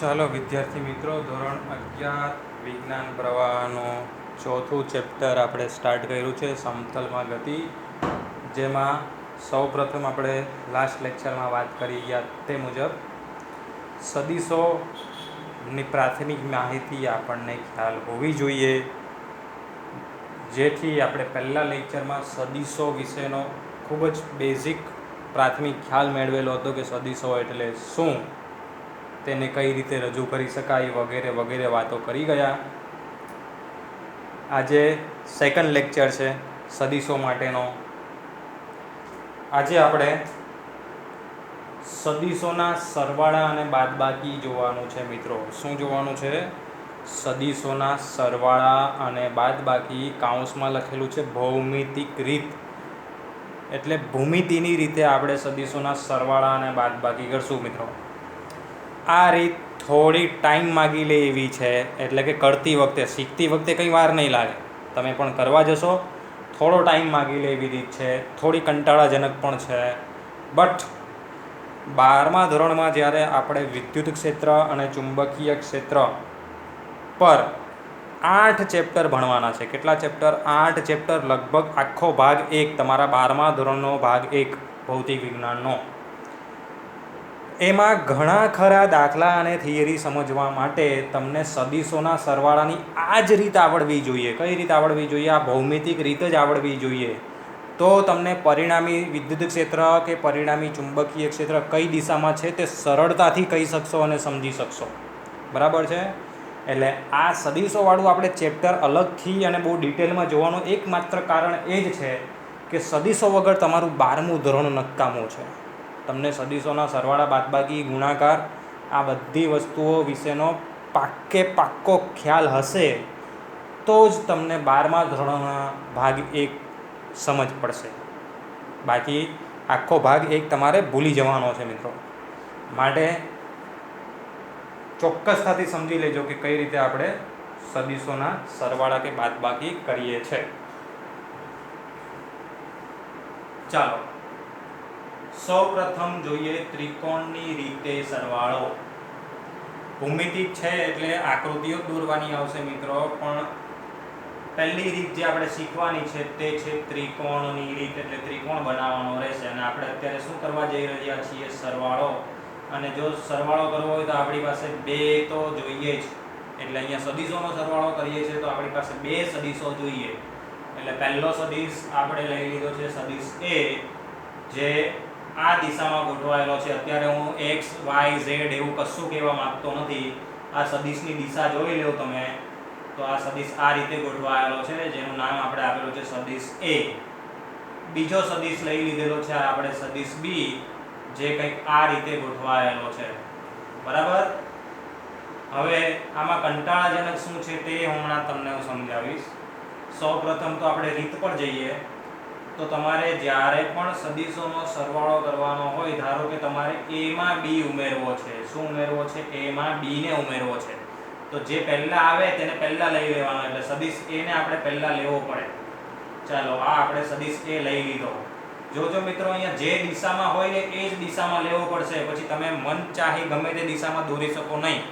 ચાલો વિદ્યાર્થી મિત્રો, ધોરણ 11 વિજ્ઞાન પ્રવાહનો ચોથું ચેપ્ટર આપણે સ્ટાર્ટ કર્યું છે, સમતલમાં ગતિ. જેમાં સૌપ્રથમ આપણે લાસ્ટ લેક્ચરમાં વાત કરી ગયા તે મુજબ સદીશોની પ્રાથમિક માહિતી આપણને ખ્યાલ હોવી જોઈએ, જેથી આપણે પહેલા લેક્ચરમાં સદીશો વિશેનો ખૂબ જ બેઝિક પ્રાથમિક ખ્યાલ મેળવેલો હતો કે સદીશો એટલે શું, તેને કઈ રીતે રજૂ કરી શકાય વગેરે વગેરે વાતો કરી ગયા. આજે સેકન્ડ લેક્ચર છે સદીશો માટેનો. આજે આપણે સદીશોના સરવાળા અને બાદબાકી જોવાનું છે મિત્રો. શું જોવાનું છે? સદીશોના સરવાળા અને બાદબાકી. કાઉન્સમાં લખેલું છે ભૌમિતિક રીત, એટલે ભૂમિતિની રીતે આપણે સદીશોના સરવાળા અને બાદબાકી કરશું મિત્રો. આ રીત થોડી ટાઈમ માગી લે એવી છે, એટલે કે કરતી વખતે, શીખતી વખતે કંઈ વાર નહીં લાગે, તમે પણ કરવા જશો થોડો ટાઈમ માગી લે એવી રીત છે, થોડી કંટાળાજનક પણ છે. બટ 12મા ધોરણમાં જ્યારે આપણે વિદ્યુત ક્ષેત્ર અને ચુંબકીય ક્ષેત્ર પર 8 ચેપ્ટર ભણવાના છે. કેટલા ચેપ્ટર? 8 ચેપ્ટર, લગભગ આખો ભાગ 1, તમારા 12મા ધોરણનો ભાગ 1 ભૌતિક વિજ્ઞાનનો. એમાં ઘણા ખરા દાખલા અને થિયરી સમજવા માટે તમને સદીશોના સરવાળાની આ જ રીત આવડવી જોઈએ. કઈ રીત આવડવી જોઈએ? આ ભૌમિતિક રીત જ આવડવી જોઈએ. તો તમને પરિણામી વિદ્યુત ક્ષેત્ર કે પરિણામી ચુંબકીય ક્ષેત્ર કઈ દિશામાં છે તે સરળતાથી કહી શકશો અને સમજી શકશો. બરાબર છે? એટલે આ સદીશોવાળું આપણે ચેપ્ટર અલગથી અને બહુ ડિટેલમાં જોવાનું એકમાત્ર કારણ એ જ છે કે સદીશો વગર તમારું 12મું ધોરણ નકામું છે. તમને સદીશોના સરવાળા, બાદબાકી, ગુણાકાર આ બધી વસ્તુઓ વિશેનો પાક્કો ખ્યાલ હશે તો જ તમને 12મા ધોરણના ભાગ 1 સમજ પડશે. બાકી આખો ભાગ 1 તમારે ભૂલી જવાનો છે મિત્રો. માટે ચોક્કસતાથી સમજી લેજો કે કઈ રીતે આપણે સદીશોના સરવાળા કે બાદબાકી કરીએ છીએ. ચાલો સૌપ્રથમ જોઈએ ત્રિકોણની રીતે સરવાળો. ભૂમિતિક છે એટલે આકૃતિઓ દોરવાની આવશે મિત્રો, પણ પહેલી રીત જે આપણે શીખવાની છે તે છે ત્રિકોણની રીત, એટલે ત્રિકોણ બનાવવાનો રહેશે. અને આપણે અત્યારે શું કરવા જઈ રહ્યા છીએ? સરવાળો. અને જો સરવાળો કરવો હોય તો આપણી પાસે 2 તો જોઈએ જ, એટલે અહીંયા સદીશોનો સરવાળો કરીએ છીએ તો આપણી પાસે 2 સદીશો જોઈએ. એટલે પહેલો સદીશ આપણે લઈ લીધો છે સદીશ A, જે આ દિશામાં ગોઠવાયેલો છે. અત્યારે હું x, y, z એવું કશું કહેવા માંગતો નથી. આ સદીશની દિશા જોઈ લો તમે, તો આ સદીશ આ રીતે ગોઠવાયેલો છે, જેનું નામ આપણે આપેલું છે સદીશ A. બીજો સદીશ લઈ લીધેલો છે આપણે સદીશ B, જે કંઈક આ રીતે ગોઠવાયેલો છે. બરાબર? હવે આમાં કંટાળાજનક શું છે તે હમણાં તમને હું સમજાવીશ. સૌપ્રથમ તો આપણે રીત પર જઈએ. તો તમારે જ્યારે પણ સદીશોનો સરવાળો કરવાનો હોય, ધારો કે તમારે A માં B ઉમેરવો છે. શું ઉમેરવો છે? A માં B ને ઉમેરવો છે. તો જે પહેલા આવે તેને પહેલા લઈ લેવાનો, એટલે સદીશ A ને આપણે પહેલા લેવો પડે. ચાલો આ આપણે સદીશ A લઈ લીધો. જોજો મિત્રો, અહીંયા જે દિશામાં હોય ને એ જ દિશામાં લેવો પડશે. પછી તમે મન ચાહી ગમે તે દિશામાં દોરી શકો નહીં,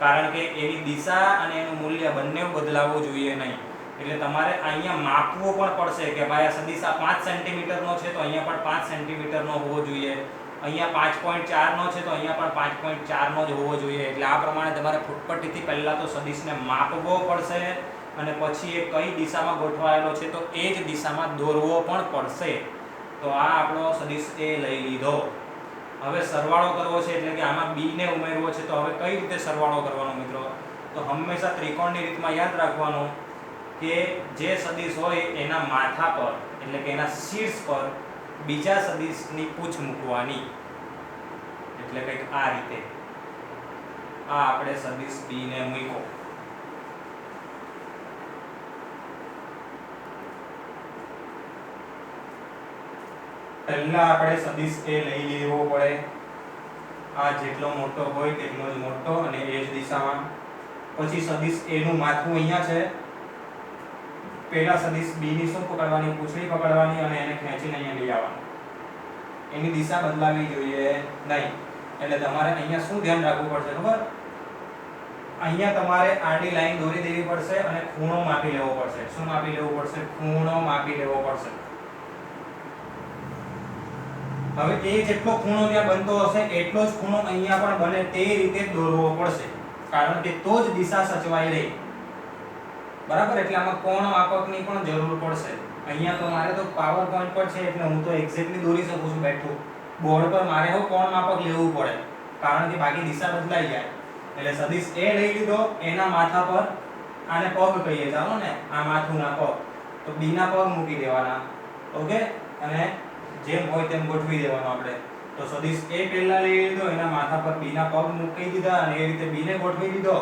કારણ કે એની દિશા અને એનું મૂલ્ય બંને બદલાવવું જોઈએ નહીં. એટલે તમારે અહીંયા માપવું પણ પડશે કે ભાઈ આ સદીશ આ 5 સેન્ટીમીટરનો છે તો અહીંયા પણ 5 સેન્ટીમીટરનો હોવો જોઈએ, અહીંયા 5.4 નો છે તો અહીંયા પણ 5.4 નો જ હોવો જોઈએ. એટલે આ પ્રમાણે તમારે ફૂટપટ્ટીથી પહેલાં તો સદીશને માપવો પડશે, અને પછી એ કઈ દિશામાં ગોઠવાયેલો છે તો એ જ દિશામાં દોરવો પણ પડશે. તો આ આપણો સદીશ A લઈ લીધો. હવે સરવાળો કરવો છે, એટલે કે આમાં B ને ઉમેરવો છે. તો હવે કઈ રીતે સરવાળો કરવાનો મિત્રો? તો હંમેશા ત્રિકોણની રીતમાં યાદ રાખવાનું કે જે સદીશ હોય એના માથા પર, એટલે કે એના શીર્ષ પર બીજા સદીશની પૂંછ મૂકવાની. એટલે કંઈક આ રીતે. આ આપણે સદીશ B ને મૂક્યો. પહેલા આપણે સદીશ A લઈ લેવો પડે. આ જેટલો મોટો હોય તેટલો જ મોટો અને એ જ દિશામાં. પછી સદીશ A નું માથું અહીંયા છે. પહેલા સદીશ B ની શું પકડવાની? પૂંછડી પકડવાની અને એને ખેંચીને અહીંયા લઈ આવવાનું. એની દિશા બદલાવી જોઈએ નહીં. એટલે તમારે અહીંયા શું ધ્યાન રાખવું પડશે ખબર? અહીંયા તમારે આડી લાઈન દોરી દેવી પડશે અને ખૂણો માપી લેવો પડશે. શું માપી લેવું પડશે? ખૂણો માપી લેવો પડશે. હવે એ જેટલો ખૂણો ત્યાં બનતો હશે એટલો જ ખૂણો અહીંયા પણ બને તે રીતે દોરવો પડશે, કારણ કે તો જ દિશા સચવાઈ રહે. બરાબર? એટલે આમાં કોણ માપકની પણ જરૂર પડશે. અહીંયા તો મારે તો પાવર પોઈન્ટ પર છે એટલે હું તો એક્ઝેક્ટલી દોરી શકું છું બેઠું. બોર્ડ પર મારે હો કોણ માપક લેવું પડે, કારણ કે બાકી દિશા બદલાઈ જાય. એટલે સદિશ A લઈ લીધો, એના માથા પર આને પગ કહીએ, ચાલો ને, આ માથુંના પગ, તો B ના પગ મૂકી દેવાના. ઓકે, અને જેમ હોય તેમ ગોઠવી દેવાનો આપણે. તો સદિશ A પહેલા લઈ લીધો, એના માથા પર B ના પગ મૂકી દીધા અને એ રીતે B ને ગોઠવી દીધો.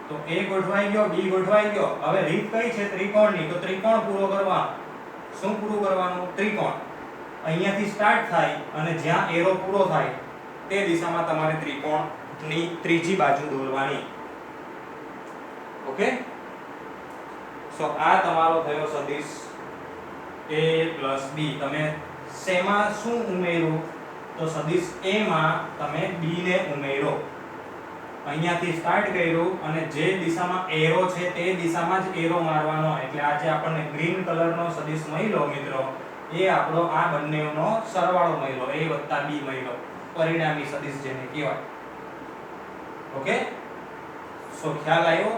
તો A ગોઠવાઈ ગયો, B ગોઠવાઈ ગયો. હવે રીત કઈ છે? ત્રિકોણની. તો ત્રિકોણ પૂરો કરવાનો. શું પૂરું કરવાનું? ત્રિકોણ. અહીંયાથી સ્ટાર્ટ થાય અને જ્યાં એરો પૂરો થાય તે દિશામાં તમારે ત્રિકોણની ત્રીજી બાજુ દોરવાની. ઓકે, સો આ તમારો થયો સદિશ A + B. તમે શેમાં શું ઉમેરો? તો સદિશ A માં તમે B ને ઉમેરો. અહીંયાથી સ્ટાર્ટ કર્યું અને જે દિશામાં એરો છે તે દિશામાં જ એરો મારવાનો. એટલે આ જે આપણને ગ્રીન કલરનો સદિશ મળ્યો મિત્રો, એ આપણો આ બંનેનો સરવાળો મળ્યો, A + B મળ્યો, પરિણામી સદિશ જેને કહેવાય. ઓકે, સો ખ્યાલ આવ્યો?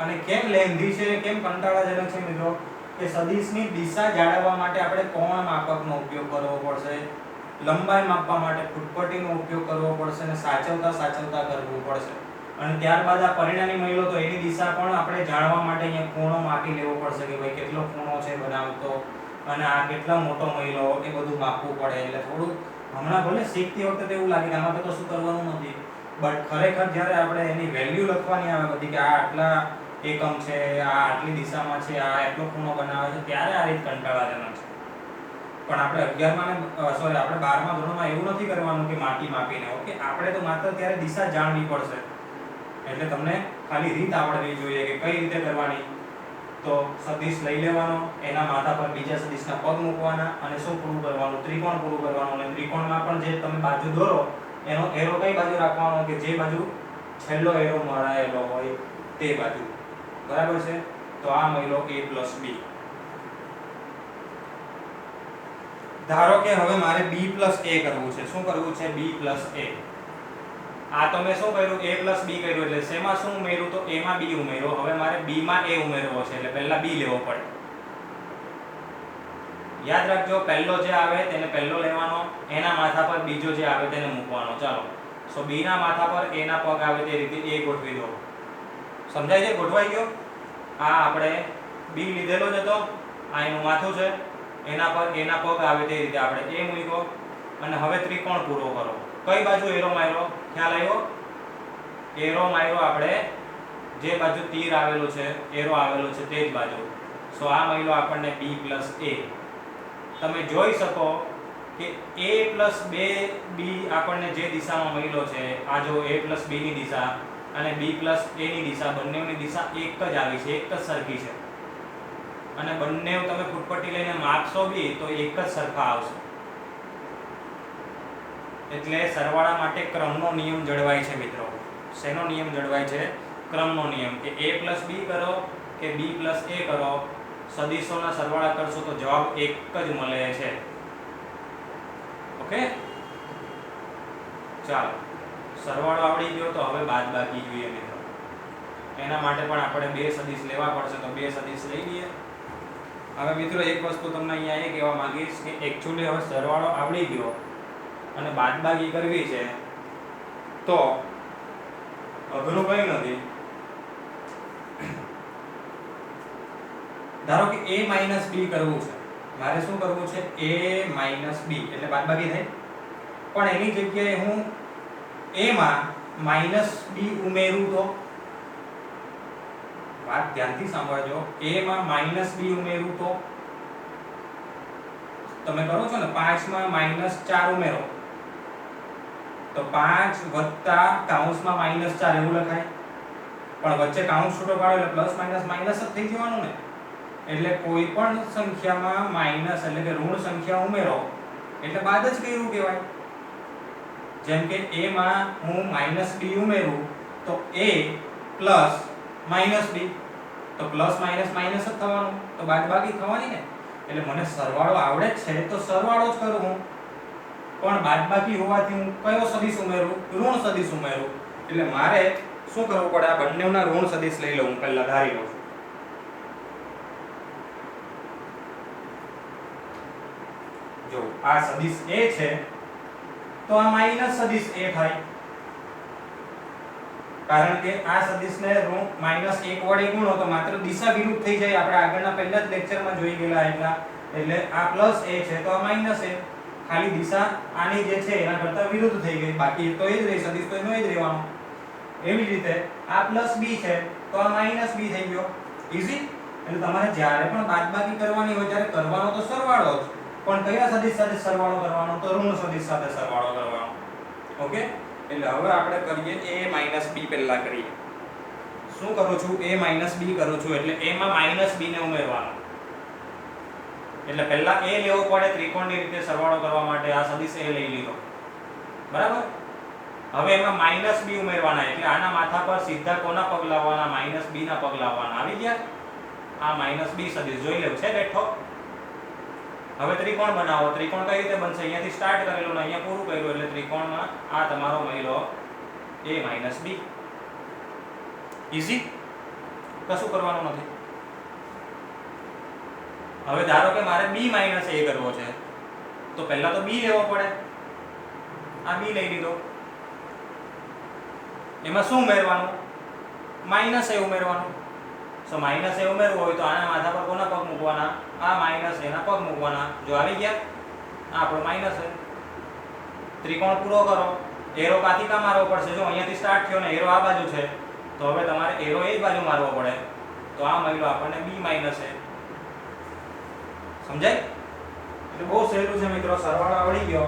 અને કેમ લેન્ધી છે, કેમ કંટાળાજનક છે મિત્રો? કે સદિશની દિશા જાળવવા માટે આપણે કોણ માપકનો ઉપયોગ કરવો પડશે, લંબાઈ માપવા માટે ફૂટપટ્ટીનો ઉપયોગ કરવો પડશે અને સાચવતા કરવું પડશે. અને ત્યારબાદ આ પરિણામી મહિલો તો એની દિશા પણ આપણે જાણવા માટે અહીંયા ખૂણો માપી લેવો પડશે કે ભાઈ કેટલો ખૂણો છે બનાવતો અને આ કેટલો મોટો મહિલો, એ બધું માપવું પડે. એટલે થોડું હમણાં ભલે શીખતી વખતે એવું લાગે કે આમાં તો કશું કરવાનું નથી, બટ ખરેખર જ્યારે આપણે એની વેલ્યુ લખવાની આવે બધી કે આ આટલા એકમ છે, આ આટલી દિશામાં છે, આ એટલો ખૂણો બનાવે છે, ત્યારે આ રીત કંટાળાજનક છે. પણ આપણે 12મા ધોરણમાં એવું નથી કરવાનું કે માપીને. ઓકે, આપણે તો માત્ર ત્યારે દિશા જાણવી પડશે. એટલે તમને ખાલી રીત આવડવી જોઈએ કે કઈ રીતે કરવાની. તો સદિશ લઈ લેવાનો, એના માથા પર બીજા સદિશના પગ મૂકવાના અને શું પૂરું કરવાનું? ત્રિકોણ પૂરું કરવાનું. અને ત્રિકોણમાં પણ જે તમે બાજુ દોરો એનો એરો કઈ બાજુ રાખવાનો? કે જે બાજુ છેલ્લો એરો મરાયેલો હોય તે બાજુ. બરાબર છે? તો આ મળ્યો A + B. ધારો કે હવે મારે B + A કરવું છે. શું કરવું છે? B + A. આ તો મેં શું કર્યું? A + B કર્યું. એટલે શેમાં શું ઉમેર્યું? તો A માં B ઉમેર્યો. હવે મારે B માં A ઉમેરવો છે, એટલે પહેલા B લેવો પડે. યાદ રાખજો, પહેલો જે આવે તેને પહેલો લેવાનો, એના માથા પર બીજો જે આવે તેને મૂકવાનો. ચાલો, સો B ના માથા પર A ના પગ આવે તે રીતે A ગોઠવી દો. સમજાય છે? ગોઠવાઈ ગયો? આ આપણે B લીધેલો જ હતો, આ એનું માથું છે, એના પર A ના પગ આવે તે રીતે આપણે A મૂક્યો. અને હવે ત્રિકોણ પૂરો કરો. કઈ બાજુ એરો માર્યો? ખ્યાલ આવ્યો? એરો માર્યો આપણે જે બાજુ તીર આવેલો છે, એરો આવેલો છે તે જ બાજુ. સો આ મળ્યો આપણને B + A. તમે જોઈ શકો કે A + 2B આપણને જે દિશામાં મળ્યો છે, આ જો A + B ની દિશા અને B + A ની દિશા, બંનેની દિશા એક જ આવી છે, એક જ સરખી છે. અને બંને તમે ફૂટપટ્ટી લઈને માપશો બી તો એક જ સરખા આવશે. એટલે સરવાળા માટે ક્રમનો નિયમ જળવાય છે મિત્રો. શેનો નિયમ જળવાય છે? ક્રમનો નિયમ. કે A + B કરો કે B + A કરો, સદિશોના સરવાળા કરશો તો જવાબ એક જ મળે છે. ઓકે, ચાલો, સરવાળો આવડી ગયો તો હવે બાદબાકી જોઈએ મિત્રો. એના માટે પણ આપણે બે સદિશ લેવા પડશે, તો બે સદિશ લઈ લઈએ. હવે મિત્રો એક વસ્તુ તમને અહીંયા એ કહેવા માંગીશ કે એકચ્યુઅલી હવે સરવાળો આવડી ગયો અને બાદબાકી કરવી છે તો અઘરું કંઈ નથી. ધારો કે A - B કરવું છે, મારે શું કરવું છે? A - B એટલે બાદબાકી થાય. પણ એની જગ્યાએ હું A માં -B ઉમેરું તો, વાત ધ્યાનથી સાંભળજો, A માં -B ઉમેરું તો તમે કરો છો ને 5 માં -4 ઉમેરો તો 5 વત્તા કૌંસમાં -4 એવું લખાય. પણ વચ્ચે કૌંસ છૂટો પાડો એટલે પ્લસ માઇનસ માઇનસ જ થઈ જવાનું ને. એટલે કોઈ પણ સંખ્યામાં માઇનસ એટલે કે ઋણ સંખ્યા ઉમેરો એટલે બાદ જ કર્યું કહેવાય. જેમ કે A માં હું -B ઉમેરું તો A પ્લસ માઈનસ બી, તો પ્લસ માઈનસ માઈનસ જ થવાનું, તો બાદબાકી થવાની ને. એટલે મને સરવાળો આવડે જ છે તો સરવાળો જ કરું હું, પણ બાદબાકી હોવાથી હું કયો સદિશ ઉમેરું? ઋણ સદિશ ઉમેરું. એટલે મારે શું કરવું પડે? આ બંનેના ઋણ સદિશ લઈ લઉં, હું પહેલા ધારી લઉં છું. જો આ સદિશ a છે તો આ માઈનસ સદિશ a થાય, કારણ કે આ સદિશને ઋણ -1 વડે ગુણો તો માત્ર દિશા વિરુદ્ધ થઈ જાય. આપણે આગળના પહેલા જ લેક્ચરમાં જોઈ ગયેલા એટલા. એટલે આ પ્લસ a છે તો આ માઈનસ a, ખાલી દિશા આની જે છે એના કરતા વિરુદ્ધ થઈ ગઈ, બાકી તો એ જ રહી, સદિશ તો એનો જ રહેવાનો. એવી જ રીતે આ પ્લસ b છે તો આ માઈનસ b થઈ ગયો. ઈઝી. એટલે તમારે જ્યારે પણ બાદબાકી કરવાની હોય ત્યારે કરવાનો તો સરવાળો જ, પણ કયા સદિશ સાથે સરવાળો કરવાનો? તો ઋણ સદિશ સાથે સરવાળો કરવાનો. ઓકે. એટલે હવે આપણે કરીએ a b પહેલા કરીએ. શું કરું છું? a b કરું છું એટલે a માં b ને ઉમેરવાનો. એટલે પહેલા a લેવો પડે ત્રિકોણની રીતે સરવાળો કરવા માટે. આ સદિશ a લઈ લીધો, બરાબર. હવે એમાં b ઉમેરવાના, એટલે આના માથા પર સીધા કોના પગ લાવવાના? b ના પગ લાવવાના. આવી ગયા? આ b સદિશ જોઈ લેવું છે બેઠો. હવે ત્રિકોણ બનાવો. ત્રિકોણ કઈ રીતે બનશે? અહીંયાથી સ્ટાર્ટ કરેલું ને અહીંયા પૂરું કર્યું, એટલે ત્રિકોણમાં આ તમારો મળ્યો a b. ઈઝી. કશું કરવાનું નથી. હવે ધારો કે મારે b a કરવો છે, તો પહેલા તો b લેવો પડે. આ b લઈ લીધો. એમાં શું ઉમેરવાનું? -a ઉમેરવાનું. સો -a ઉમેરવું હોય તો આના માથા પર કોના પગ મૂકવાના? આ -a ના પગ મૂકવાના. જો આવી ગયા, આ આપણો -a. ત્રિકોણ પૂરો કરો. એરો કાથી કા મારવો પડશે? જો અહીંયાથી સ્ટાર્ટ થયો ને એરો આ બાજુ છે, તો હવે તમારે એરો એ જ બાજુ મારવો પડે. તો આ મળ્યો આપણને b a. સમજાય? એટલે બહુ સહેલું છે મિત્રો. સરવાળો આવડી ગયો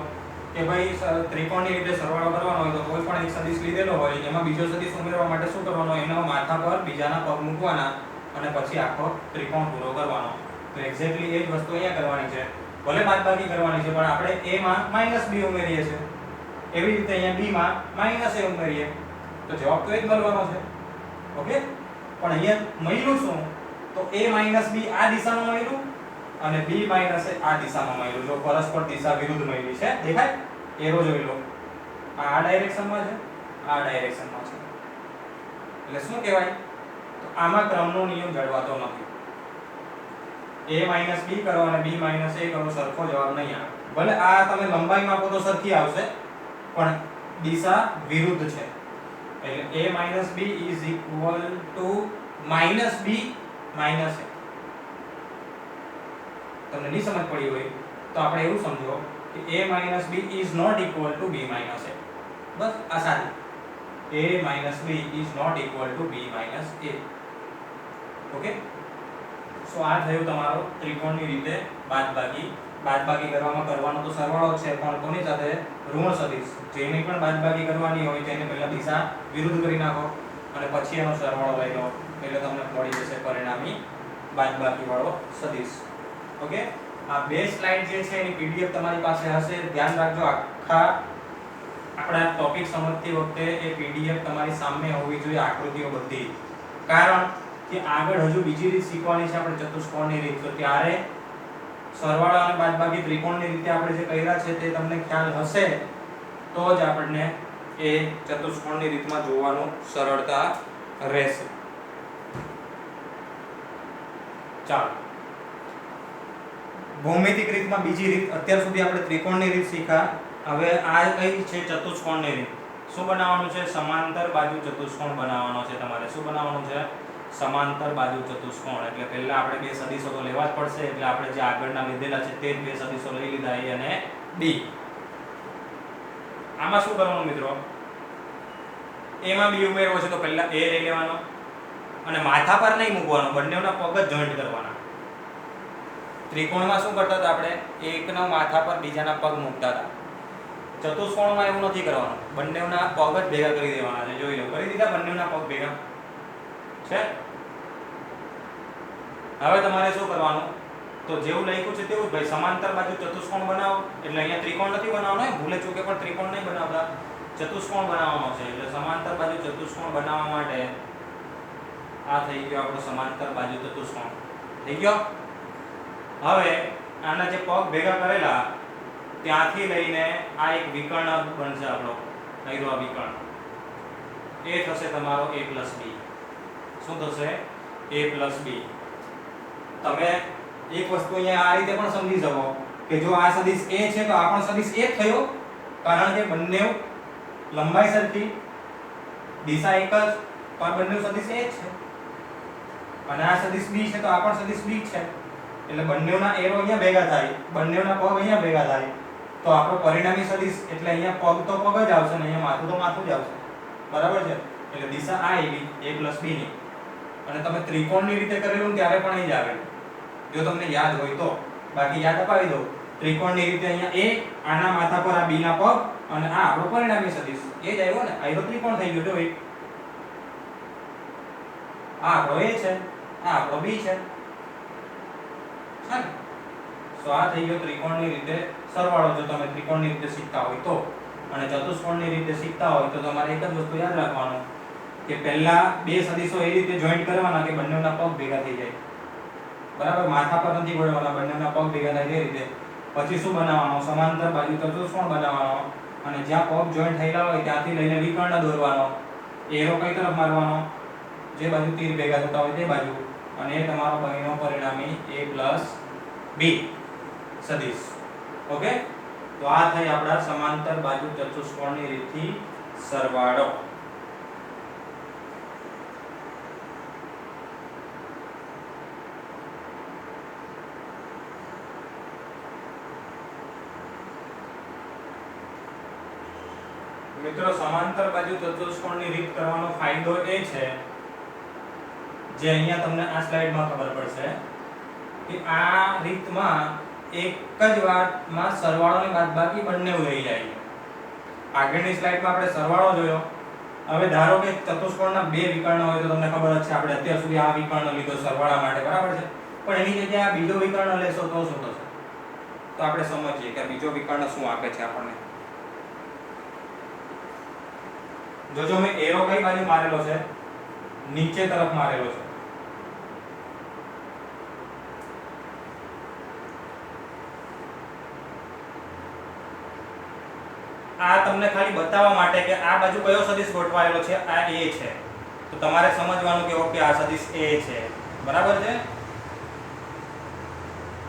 કે ભાઈ ત્રિકોણની રીતે સરવાળો કરવાનો હોય તો કોઈ પણ એક સદિશ લીધેલો હોય એમાં બીજો સદિશ ઉમેરવા માટે શું કરવાનું? એના માથા પર બીજાના પગ મૂકવાના અને પછી આખો ત્રિકોણ પૂરો કરવાનો. તો એક્ઝેક્ટલી એ જ વસ્તુ અહીંયા કરવાની છે. ભલે બાદબાકી કરવાની છે પણ આપણે a માં -b ઉમેરીએ છીએ, એવી રીતે અહીંયા b માં -a ઉમેરીએ તો જવાબ તો એ જ મળવાનો છે. ઓકે. પણ અહીંયા મળ્યું શું? તો a b આ દિશામાં મળ્યું અને b a આ દિશામાં મળ્યું. જો પરસ્પર દિશા વિરુદ્ધ મળી છે, દેખાય? એરો જોઈ લો. આ ડાયરેક્શનમાં છે, આ ડાયરેક્શનમાં છે. એટલે શું કહેવાય? તો આમાં ક્રમનો નિયમ જળવાતો નથી. a b કરો અને b a કરો, સરખો જવાબ નહીં આવે. ભલે આ તમે લંબાઈ માપો તો સરખી આવશે, પણ દિશા વિરુદ્ધ છે. એટલે a b is equal to -b -a. તમને નહીં સમજ પડી હોય તો આપણે એવું સમજો કે a b is not equal to b a. બસ આ સાચું. a b is not equal to b a. Okay. So આ થયું તમારો ત્રિકોણની રીતે બાદબાકી કરવાનો તો સરવાળો છે, પણ કોની સાથે? ઋણ સદિશ. જેની પણ બાદબાકી કરવાની હોય તેને પહેલા દિશા વિરુદ્ધ કરી નાખો અને પછી એનો સરવાળો લઈ લો, એટલે તમને મળી જશે પરિણામી બાદબાકી વાળો સદિશ. ઓકે. આ બે સ્લાઇડ જે છે એની પીડીએફ તમારી પાસે હશે. ધ્યાન રાખજો, આખા આપણા ટોપિક સમજતી વખતે એ પીડીએફ તમારી સામે હોવી જોઈએ, આકૃતિઓ બધી. કારણ કે આગળ હજુ બીજી રીત શીખવાની છે આપણે, ચતુષ્કોણની રીત. તો ત્યારે સરવાળા અને બાદબાકી ત્રિકોણની રીતે આપણે જે કર્યા છે તે તમને ખ્યાલ હશે તો જ આપણને એ ચતુષ્કોણની રીતમાં જોવાનું સરળતા રહેશે. ચાલો, ભૌમિતિક રીતમાં બીજી રીત. અત્યાર સુધી આપણે ત્રિકોણની રીત શીખ્યા. હવે આ કઈ છે? ચતુષ્કોણની રીત. શું બનાવવાનું છે? સમાંતર બાજુ ચતુષ્કોણ બનાવવાનો છે તમારે. શું બનાવવાનું છે? સમાંતર બાજુ ચતુષ્કોણ. એટલે પહેલા આપણે બે સદિશો તો લેવા જ પડશે. એટલે આપણે જે આગળના લીધેલા છે તે જ બે સદિશો લઈ લીધા, a અને b. આમાં શું કરવાનું મિત્રો? a માં b ઉમેરવો છે તો પહેલા a લઈ લેવાનો અને માથા પર નહીં મૂકવાનો, બંનેના પગ જ જોઈન્ટ કરવાના. ત્રિકોણમાં શું કરતા હતા આપણે? એકના માથા પર બીજાના પગ મૂકતા હતા. ચતુષ્કોણમાં એવું નથી કરવાનું, બંનેના પગ જ ભેગા કરી દેવાના છે. જોઈ લો, કરી દીધા બંનેના પગ ભેગા છે. હવે તમારે શું કરવાનું? તો જેવું લખ્યું છે તેવું ભાઈ, સમાંતર બાજુ ચતુષ્કોણ બનાવો. એટલે અહીંયા ત્રિકોણ નથી બનાવવાનો, ભૂલે ચૂકે પણ ત્રિકોણ નહીં બનાવતા, ચતુષ્કોણ બનાવવાનો છે. એટલે સમાંતર બાજુ ચતુષ્કોણ બનાવવા માટે આ થઈ ગયો આપણો સમાંતર બાજુ ચતુષ્કોણ થઈ ગયો। હવે આના જે પગ ભેગા કરેલા ત્યાંથી લઈને આ એક વિકર્ણ બનશે આપણો આયરો આ વિકર્ણ એ થશે તમારો a + b। શું થશે a + b। તમે એક વસ્તુ અહીંયા આ રીતે પણ સમજી શકો કે જો આ સદિશ a છે તો આ પણ સદિશ a થયો, કારણ કે બંને લંબાઈ સરખી, દિશા એક જ, તો આ બંને સદિશ a છે। અને આ સદિશ b છે તો આ પણ સદિશ b છે, એટલે બંનેના એરો અહીંયા ભેગા થાય, બંનેના પગ અહીંયા ભેગા થાય, તો આપણો પરિણામી સદિશ એટલે અહીંયા પગ તો પગ જ આવશે ને અહીંયા માથું તો માથું જ આવશે, બરાબર છે। એટલે દિશા આ આવી a + b ની। અને તમે ત્રિકોણની રીતે કરેલું ત્યારે પણ એ જ આવે, જો તમને યાદ હોય તો। બાકી યાદ અપાવી દો, ત્રિકોણની રીતે અહીંયા a, આના માથા પર આ b ના પગ, અને આ આપણો પરિણામી સદિશ એ જ આવ્યો ને, આ તો ત્રિકોણ થઈ ગયો। જો ભાઈ આ આપણો a છે, આ આપણો b છે, સો આ થઈ ગયો ત્રિકોણની રીતે સરવાળો, જો તમે ત્રિકોણની રીતે શીખતા હોય તો। અને ચતુષ્કોણની રીતે શીખતા હોય તો તમારે એક જ વસ્તુ યાદ રાખવાનું કે પહેલા બે સદિશો એ રીતે જોઈન્ટ કરવાના કે બંનેના પગ ભેગા થઈ જાય, બરાબર। માથા પર નથી વળવાના, બંનેના પગ ભેગા થાય એ રીતે। પછી શું બનાવવાનો, સમાંતર બાજુ ચતુષ્કોણ બનાવવાનો, અને જ્યાં પગ જોઈન્ટ થયેલા હોય ત્યાંથી લઈને વિકર્ણ દોરવાનો, એરો કઈ તરફ મારવાનો, જે બાજુ તીર ભેગા થતા હોય તે બાજુ, અને એ તમારો બન્યો પરિણામી a + b સદિશ। ઓકે, તો આ થઈ આપણા સમાંતર બાજુ ચતુષ્કોણની રીતથી સરવાળો। મિત્રો સમાંતર બાજુ ચતુષ્કોણની રીત કરવાનો ફાયદો એ છે, જે અહીંયા તમને આ સ્લાઇડમાં ખબર પડશે કે આ રીતમાં એક જ વારમાં સરવાળો અને બાદબાકી બંને રહી જાય છે। આગળની સ્લાઇડમાં આપણે સરવાળો જોયો, હવે ધારો કે ચતુષ્કોણના બે વિકર્ણ હોય તો તમને ખબર જ છે, આપણે અત્યાર સુધી આ વિકર્ણ લીધો સરવાળા માટે, બરાબર છે। પણ એની જગ્યાએ આ બીજો વિકર્ણ લેશો તો શું થશે, તો આપણે સમજીએ કે બીજો વિકર્ણ શું આપે છે આપણને। જો મેં એરો કઈ બાજુ મારેલો છે, નીચે તરફ મારેલો છે, આ તમને ખાલી બતાવવા માટે કે આ બાજુ કયો સદિશ ગોઠવાયેલો છે, આ a છે, તો તમારે સમજવાનું કે ઓકે આ સદિશ a છે, બરાબર છે।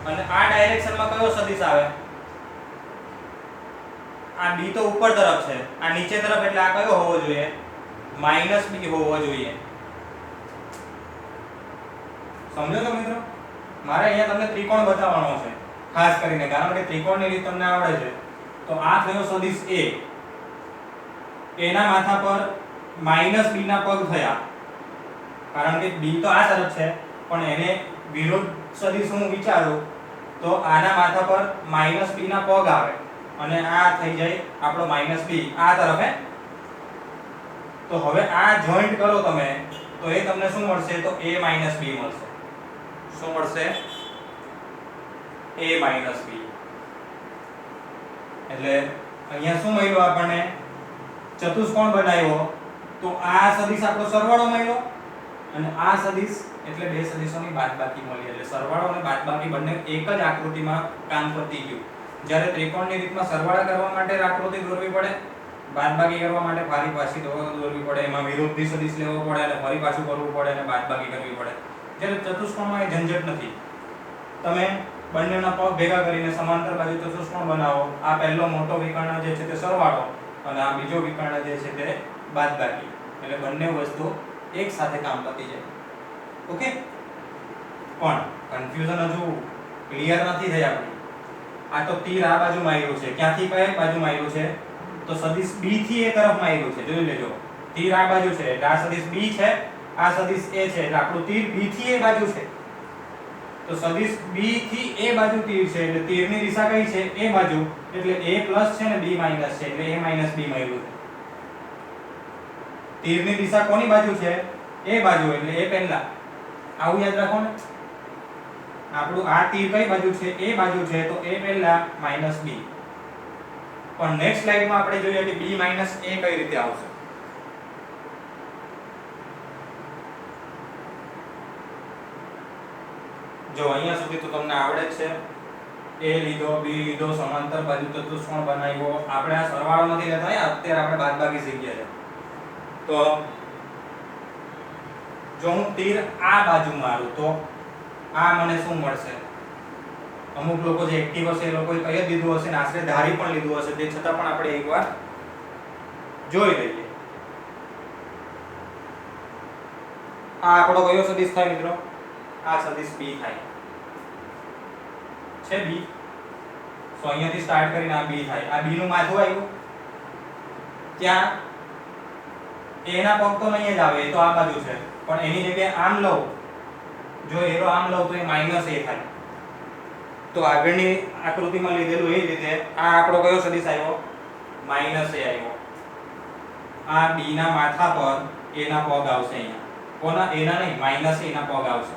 અને આ ડાયરેક્શનમાં કયો સદિશ આવે, આ b તો ઉપર તરફ છે, આ નીચે તરફ, એટલે આ કયો હોવો જોઈએ, -b હોવો જોઈએ। સમજો છો મિત્રો? મારે અહીંયા તમને ત્રિકોણ બતાવવાનો છે ખાસ કરીને, કારણ કે ત્રિકોણની રીત તમને આવડે છે। તો આ થયો સદિશ a, એના માથા પર -b ના પગ થયા, કારણ કે b તો આ તરફ છે, પણ એને વિરુદ્ધ સદિશ હું વિચારું તો આના માથા પર -b ના પગ આવે, અને આ થઈ જાય આપણો -b આ તરફ હે। તો હવે આ જોઈન્ટ કરો તમે તો એ તમને શું મળશે, તો a - b મળશે। શું મળશે, a - b। એટલે અહીંયા શું મળ્યું આપણને, ચતુષ્કોણ બનાવ્યો, તો આ સદિશ આપણો સરવાળો મળ્યો, અને આ સદિશ એટલે બે સદિશોની બાદબાકી મળી, એટલે સરવાળો અને બાદબાકી બંને એક જ આકૃતિમાં કામ પતી ગયું। જ્યારે ત્રિકોણની રીતમાં સરવાળા કરવા માટે આકૃતિ દોરવી પડે, બાદબાકી કરવા માટે ફરી પાછી દોરવી પડે, એમાં વિરોધી સદિશ લેવો પડે અને ફરી પાછું કરવું પડે અને બાદબાકી કરવી પડે। જ્યારે ચતુષ્કોણમાં એ ઝંઝટ નથી, તમે બંનેના પગ ભેગા કરીને સમાંતર બાજુ ચતુષ્કોણ બનાવો, આ પહેલો મોટો વિકર્ણ જે છે તે સરવાળો, અને આ બીજો વિકર્ણ જે છે તે બાદબાકી, એટલે બંને વસ્તુ એક સાથે કામ પતી જાય। ઓકે, પણ કન્ફ્યુઝન હજુ ક્લિયર નથી થઈ આપણી। આ તો તીર આ બાજુ માર્યું છે, ક્યાંથી કઈ બાજુ માર્યું છે, તો સદિશ b થી a તરફ માર્યું છે, જોઈ લેજો। તીર આ બાજુ છે એટલે આ સદિશ b છે, આ સદિશ a છે એટલે આપણું તીર b થી a બાજુ છે। તો સદિશ b થી a બાજુ તીર છે, એટલે તીરની દિશા કઈ છે, a બાજુ, એટલે a પ્લસ છે ને b માઈનસ છે, એટલે a માઈનસ b માર્યું છે। તીરની દિશા કોની બાજુ છે, a બાજુ, એટલે a પહેલા, આવું યાદ રાખો ને। આપણું આ તીર કઈ બાજુ છે, a બાજુ છે, તો a પહેલા માઈનસ b। પણ નેક્સ્ટ સ્લાઇડમાં આપણે જોઈએ કે b માઈનસ a કઈ રીતે આવશે। જો અહીંયા સુધી તો તમને આવડે જ છે. A લીધો, B લીધો, સમાંતર બાજુ ચતુષ્કોણ બનાવ્યો. આપણે આ સરવાળો નથી લેતા, અત્યારે આપણે બાદબાકી શીખ્યા છે. તો જો હું તીર આ બાજુ મારું તો આ મને શું મળશે? અમુક લોકો જે એક્ટિવ હશે એ લોકોએ કહી દીધું હશે ને આશરે ધારી પણ લીધું હશે, તે છતાં પણ આપણે એકવાર જોઈ લઈએ. આ આપણો કયો સદિશ થાય મિત્રો? આ સદિશ B થાય છે. B તો અહીંયાથી સ્ટાર્ટ કરીને આ B થાય. આ B નું માથું આવ્યું ત્યાં A ના પગ તો નહીં જ આવે, એ તો આ બાજુ છે, પણ એની જગ્યાએ આમ લઉં, જો એરો આમ લઉં તો એ -A થાય. તો આગળની આકૃતિમાં લીધેલું એ રીતે આ આપણો કયો સદિશ આવ્યો? -A આવ્યો. આ B ના માથા પર A ના પગ આવશે અહીંયા. કોના? A ના નહીં, -A ના પગ આવશે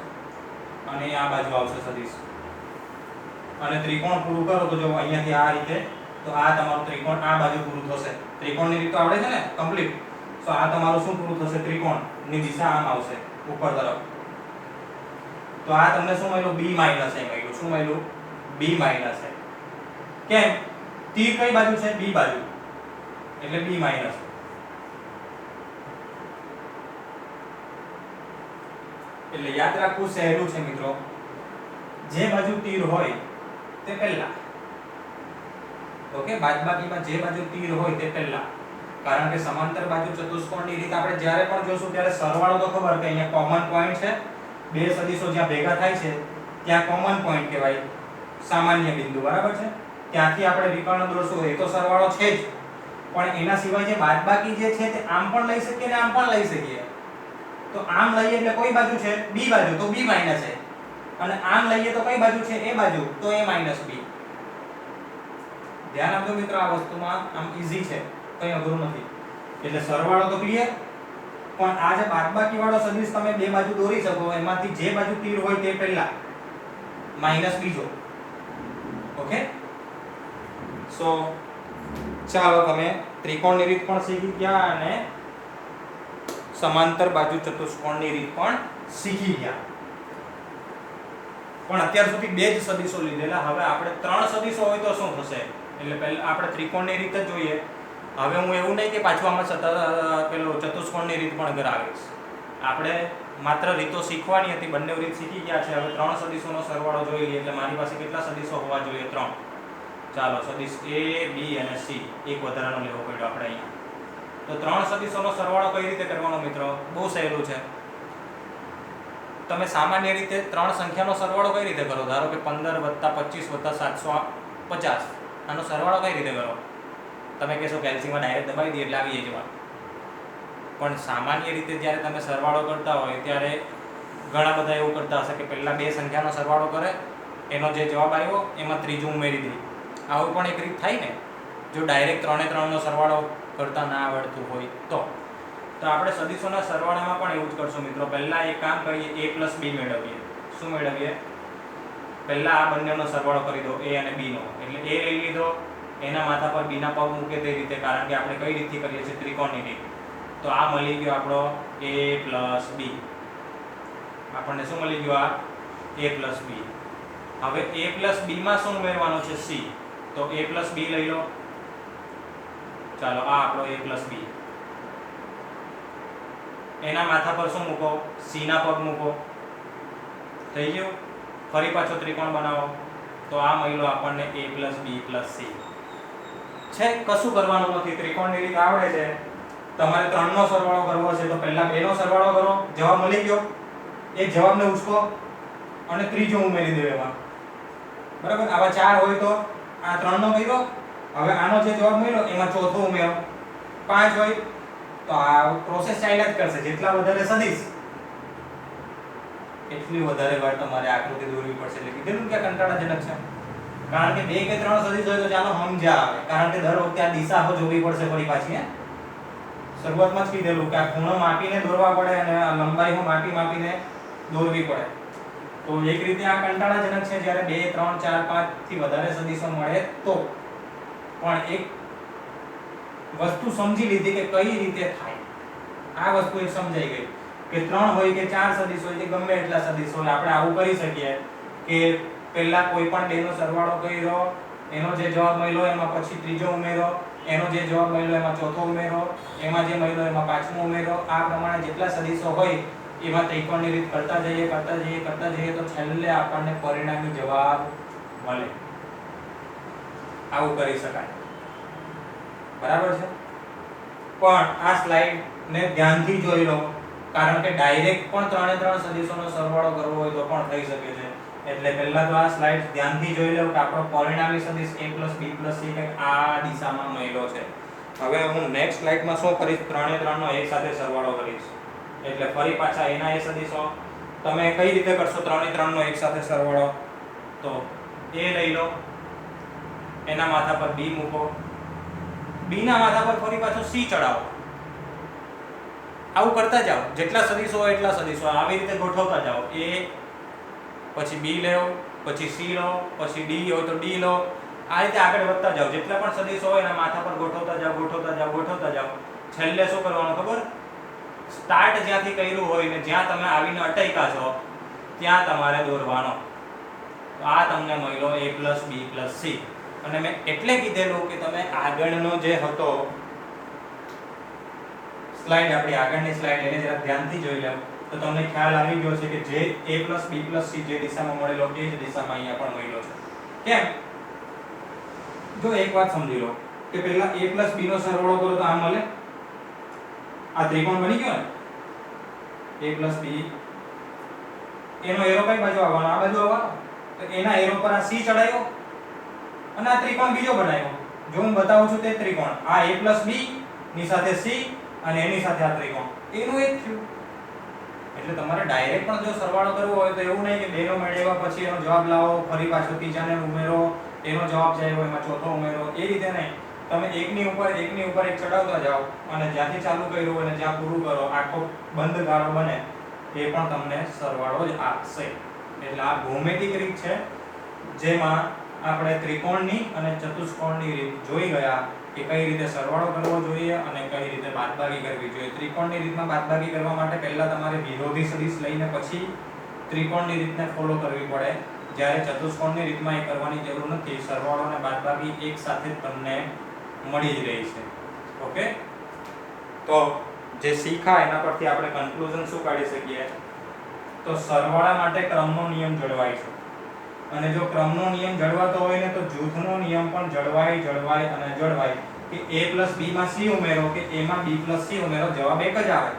અને આ બાજુ આવશે સદિશ. અને ત્રિકોણ પૂરું કરો તો જો અહીંયાથી આ રીતે, તો આ તમારું ત્રિકોણ આ બાજુ પૂરું થશે. ત્રિકોણની રીત તો આવડે છે ને કમ્પ્લીટ. તો આ તમારું શું પૂરું થશે? ત્રિકોણ ની દિશા આમ આવશે ઉપર તરફ. તો આ તમને શું મળ્યું? B- A મળ્યું. શું મળ્યું? B- A. કેમ? તીર કઈ બાજુ છે? B બાજુ, એટલે B-. એટલે યાદ રાખવું સહેલું છે મિત્રો. જે બાજુ તીર હોય તે પહેલા, ઓકે, બાદબાકીમાં જે બાજુ તીર હોય તે પહેલા. કારણ કે સમાંતર બાજુ ચતુષ્કોણની રીત આપણે જ્યારે પણ જોશું ત્યારે સરવાળો તો ખબર કે અહીંયા કોમન પોઈન્ટ છે, બે સદિશો જ્યાં ભેગા થાય છે ત્યાં કોમન પોઈન્ટ કહેવાય, સામાન્ય બિંદુ, બરાબર છે. ત્યાંથી આપણે વિકર્ણ દોરશું, એ તો સરવાળો છે જ, પણ એના સિવાય જે બાદબાકી જે છે તે આમ પણ લઈ શકીએ ને આમ પણ લઈ શકીએ. તો આમ લઈએ એટલે કોઈ બાજુ છે? B બાજુ, તો B- છે. અને આમ લઈએ તો કઈ બાજુ છે? A બાજુ, તો A-B. ધ્યાન આપજો મિત્રો, આ વસ્તુમાં આમ ઈઝી છે, કઈ અઘરું નથી. એટલે સરવાળો તો ક્લિયર, પણ આ જે બાદબાકી વાળો સદિશ તમે બે બાજુ દોરી શકો, એમાંથી જે બાજુ તીર હોય તે પહેલા, માઈનસ બીજો. ઓકે, સો ચાલો તમે ત્રિકોણની રીત પણ શીખી ગયા અને સમાંતર બાજુ ચતુષ્કોણની રીત પણ શીખી ગયા. પણ અત્યાર સુધી બે જ સદિશો લીધેલા, હવે આપણે ત્રણ સદિશો હોય તો શું થશે? એટલે પહેલા આપણે ત્રિકોણની રીત જ જોઈએ. હવે હું એવું નહીં કે પાછું આમાં પેલો ચતુષ્કોણની રીત પણ કરાવીશ. આપણે માત્ર રીતો શીખવાની હતી, બંને રીત શીખી ગયા છે. હવે ત્રણ સદિશોનો સરવાળો જોઈ લઈએ. એટલે મારી પાસે કેટલા સદિશો હોવા જોઈએ? 3. ચાલો, સદિશ A, B અને C, એક વધારાનો લેવો પડ્યો આપણે અહીંયા. તો ત્રણ સદિશોનો સરવાળો કઈ રીતે કરવાનો મિત્રો? બહુ સહેલું છે. તમે સામાન્ય રીતે ત્રણ સંખ્યાનો સરવાળો કઈ રીતે કરો? ધારો કે 15 + 25 + 750, આનો સરવાળો કઈ રીતે કરો? તમે કહેશો કેલ્સીમાં ડાયરેક્ટ દબાવી દઈએ એટલે આવી જાય જવાબ. પણ સામાન્ય રીતે જ્યારે તમે સરવાળો કરતા હોય ત્યારે ઘણા બધા એવું કરતા હશે કે પહેલા બે સંખ્યાનો સરવાળો કરે, એનો જે જવાબ આવ્યો એમાં ત્રીજું ઉમેરી દે. આવું પણ એક રીત થાય ને, જો ડાયરેક્ટ 3 નો સરવાળો કરતા ના આવડતું હોય તો. તો આપણે સદિશોના સરવાળામાં પણ એવું જ કરશું મિત્રો. પહેલા એક કામ કરીએ, A + B મેળવીએ. શું મેળવીએ? પહેલા આ બંનેનો સરવાળો કરી દો, A અને B નો. એટલે A લઈ લીધો, એના માથા પર B ના પગ મૂકે તે રીતે, કારણ કે આપણે કઈ રીતથી કરીએ છીએ? ત્રિકોણની રીત. તો આ મળી ગયો આપણો A + B. આપણને શું મળી ગયું? આ A + B. હવે A + B માં શું ઉમેરવાનું છે? C. તો A + B લઈ લો. ચાલો, આ આપણો A + B. એના માથા પર શું મૂકો? C ના પગ મૂકો. થઈ ગયું? ફરી પાછો ત્રિકોણ બનાવો. તો આ મળ્યો આપણને A + B + C. છે, કશું કરવાનું નથી. ત્રિકોણની રીત આવડે છે. તમારે 3 નો સરવાળો કરવો છે તો પહેલા 2 નો સરવાળો કરો, જવાબ મળી ગયો. એક જવાબને ઉચકો અને ત્રીજો ઉમેરી દો એમાં. બરાબર? આવા 4 હોય તો આ 3 નો કર્યો, હવે આનો જે જવાબ મળ્યો એમાં ચોથો ઉમેરો. 5 હોય તો આ પ્રોસેસ ચાલ્યા જ કરશે. જેટલા વધારે સદિશ એટલી વધારે વાર તમારે આકૃતિ દોરવી પડશે. એટલે કીધું કે કંટાળાજનક છે. કારણ કે 2 કે 3 સદિશ હોય તો ચાલો સમજ્યા આવે, કારણ કે દર વખતે આ દિશા જોવી પડશે ફરી પાછી. શરૂઆતમાં જ કીધેલું કે આ ખૂણો માપીને દોરવા પડે અને આ લંબાઈ માપીને દોરવી પડે. તો એક રીતે આ કંટાળાજનક છે જ્યારે 2, 3, 4, 5 થી વધારે સદિશો મળે તો. પણ એક વસ્તુ સમજી લીધી કે કઈ રીતે થાય. આ વસ્તુ એક સમજાઈ ગઈ કે 3 હોય કે 4 સદિશ હોય કે ગમે એટલા સદિશ હોય આપણે આવું કરી શકીએ. કે પહેલા કોઈ પણ બેનો સરવાળો કર્યો, એનો જે જવાબ મળ્યો એમાં પછી ત્રીજો ઉમેરો, એનો જે જવાબ મળ્યો એમાં ચોથો ઉમેરો, એમાં જે મળ્યો એમાં પાંચમો ઉમેરો. આ પ્રમાણે જેટલા સદીશો હોય એમાં ત્રિકોણની રીત કરતા જઈએ તો છેલ્લે આપણને પરિણામી જવાબ મળે. આવું કરી શકાય. બરાબર છે? પણ આ સ્લાઇડ ને ધ્યાનથી જોઈ લો, કારણ કે ડાયરેક્ટ પણ ત્રણે ત્રણ સદીશોનો સરવાળો કરવો હોય તો પણ થઈ શકે છે. એટલે પહેલા તો આ સ્લાઇડ ધ્યાનથી જોઈ લો કે આપણો પરિણામી સદિશ a + b + c કંઈક આ દિશામાં મળ્યો છે. હવે હું નેક્સ્ટ સ્લાઇડમાં શું કરીશ, ત્રણે ત્રણનો એક સાથે સરવાળો કરીશ. એટલે ફરી પાછા એના એ સદિશો તમે કઈ રીતે કરશો ત્રણે ત્રણનો એક સાથે સરવાળો? તો a લઈ લો, એના માથા પર b મૂકો, b ના માથા પર ફરી પાછો c ચડાવો. આવું કરતા જાઓ, જેટલા સદિશો હોય એટલા સદિશો આવી રીતે ગોઠવતા જાઓ. a પછી b લો, પછી c લો, પછી d હોય તો d લો. આ રીતે આગળ વધતા જાઓ. જેટલા પણ સદિશો હોય એના માથા પર ગોઠવતા જાઓ. છેલ્લે શું કરવાનું ખબર? સ્ટાર્ટ જ્યાંથી કર્યું હોય ને જ્યાં તમે આવીને અટક્યા છો ત્યાં તમારે દોરવાનો. તો આ તમને મળ્યો a + b + c. અને મેં એટલે કીધેલું કે તમે આગળનો જે હતો સ્લાઇડ, આપણી આગળની સ્લાઇડ એને જરા ધ્યાનથી જોઈ લો તો તમને ખ્યાલ આવી ગયો છે કે જે a + b + c જે દિશામાં મળેલો એ જ દિશામાં અહીંયા પણ મળેલો છે. કેમ? જો એક વાત સમજી લો કે પહેલા a + b નો સરવાળો કરો તો આ મળે. આ ત્રિકોણ બની ગયો ને a + b, એનો એરો કઈ બાજુ આવવાનો? આ બાજુ આવવાનો. તો એના એરો પર આ c ચડાયો અને આ ત્રિકોણ બીજો બનાવ્યો. જો હું બતાવું છું તે ત્રિકોણ, આ a + b ની સાથે c અને એની સાથે આ ત્રિકોણ, એનું એક થયું. એટલે તમારે ડાયરેક્ટ પણ જો સરવાળો કરવો હોય તો એવું નહીં કે બેનો મેળવ્યા પછી એનો જવાબ લાવો, ફરી પાછો ત્રીજાને ઉમેરો, એનો જવાબ જાય હોય એમાં ચોથો ઉમેરો, એ રીતે નહીં. તમે એકની ઉપર એક ચડાવતા જાઓ અને જ્યાંથી ચાલુ કર્યું હોય અને જ્યાં પૂરું કરો, આખો બંધ ગાળો બને એ પણ તમને સરવાળો જ આપશે. એટલે આ ભૌમિતિક રીત છે જેમાં આપણે ત્રિકોણની અને ચતુષ્કોણની રીત જોઈ ગયા કે કઈ રીતે સરવાળો કરવો જોઈએ અને કઈ રીતે બાદબાકી કરવી જોઈએ. ત્રિકોણની રીતમાં બાદબાકી કરવા માટે પહેલા તમારે વિરોધી સદિશ લઈને પછી ત્રિકોણની રીતને ફોલો કરવી પડે. જ્યારે ચતુષ્કોણની રીતમાં એ કરવાની જરૂર નથી. સરવાળો અને બાદબાકી એક સાથે તમને મળી જ રહી છે. ઓકે, તો જે શીખા એના પરથી આપણે કન્ક્લુઝન શું કાઢી શકીએ? તો સરવાળા માટે ક્રમનો નિયમ જળવાય છે. અને જો ક્રમનો નિયમ જળવાતો હોય ને તો જૂથનો નિયમ પણ જળવાય કે a + b માં c ઉમેરો કે a માં b + c ઉમેરો, જવાબ એક જ આવે.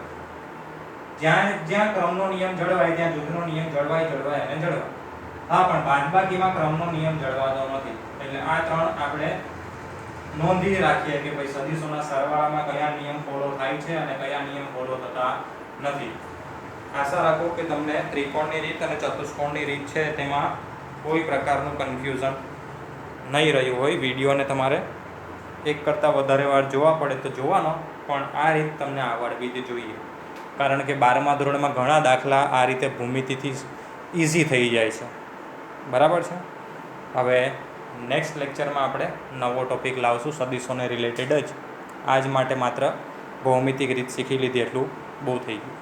જ્યાં ક્રમનો નિયમ જળવાય ત્યાં જૂથનો નિયમ જળવાય. હા, પણ બાદબાકીમાં ક્રમનો નિયમ જળવાતો નથી. એટલે આ ત્રણ આપણે નોંધી રાખીએ કે ભાઈ સદિશોના સરવાળામાં કયા નિયમ ફોલો થાય છે અને કયા નિયમ ફોલો થતા નથી. આશા રાખો કે તમને ત્રિકોણની રીત અને ચતુષ્કોણની રીત છે તેમાં કોઈ પ્રકારનું કન્ફ્યુઝન નહીં રહ્યું હોય. વિડીયોને તમારે એક કરતાં વધારે વાર જોવા પડે તો જોવાનો, પણ આ રીત તમને આવડવી જ જોઈએ. કારણ કે 12મા ધોરણમાં ઘણા દાખલા આ રીતે ભૂમિતિથી ઇઝી થઈ જાય છે. બરાબર છે? હવે નેક્સ્ટ લેક્ચરમાં આપણે નવો ટોપિક લાવશું સદિશોને રિલેટેડ જ. આજ માટે માત્ર ભૌમિતિક રીત શીખી લીધી એટલું બહુ થઈ ગયું.